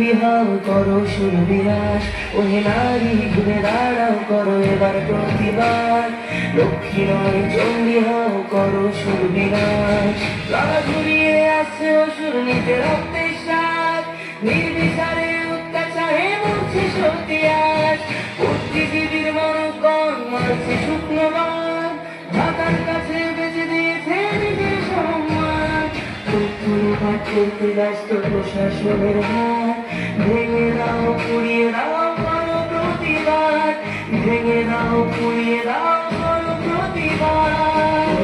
চণ্ডী হও করো সুরবিনাশ, ওহে নারী ঘুরে দাঁড়াও করো এবার প্রতিবাদ। লক্ষ্মী নয় চণ্ডী হও করো সুরবিনাশ, গলা ঘুরিয়ে আসছে অসুর নিতে রক্তের স্বাদ, নির্বিচারে অত্যাচারে মরছে সত্যি আজ, বুদ্ধিজীবীর মনকণ মারছে শুক্রবার, ঢাকার কাছে বেঁচে দিয়েছে নিজের সম্মান। পাঠ করতে ব্যস্ত প্রশাসনের হাত, ভেঙে দাও পুড়িয়ে দাও করো প্রতিবাদ, ভেঙে দাও পুড়িয়ে দাও করো প্রতিবাদ।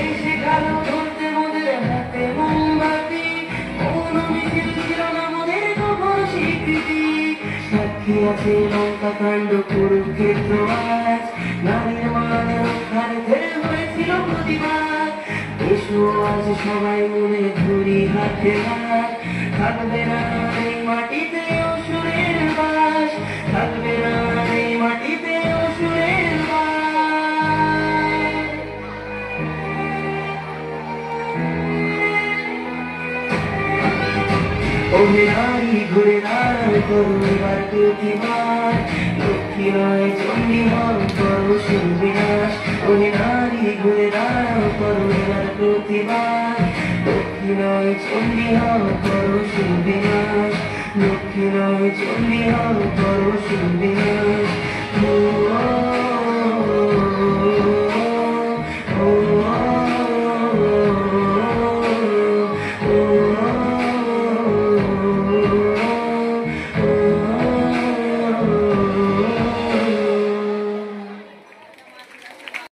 এসে গেল ধরতে মোদের হাতে মোমবাতি, কোনো মিছিল ছিল না মোদের কখনো স্বীকৃতি। সাক্ষী আছে লঙ্কা কাণ্ড কুরুক্ষেত্র আজ, নারীর মান রক্ষার্থে হয়েছিল প্রতিবাদ। এসো আজ সবাই মনে ধরি হাতে হাত, থাকবে না এই মাটিতে অসুরের বাস, থাকবে না এই মাটিতে অসুরের বাস। ওহে নারী ঘুরে দাঁড়াও করো এবার প্রতিবাদ, লক্ষ্মী নয় চণ্ডী হও করো সুরবিনাশ, ওহে নারী ঘুরে দাঁড়াও করো এবার প্রতিবাদ, লক্ষ্মী নয় চণ্ডী হও করো সুরবিনাশ, লক্ষ্মী নয় চণ্ডী হও করো সুরবিনাশ।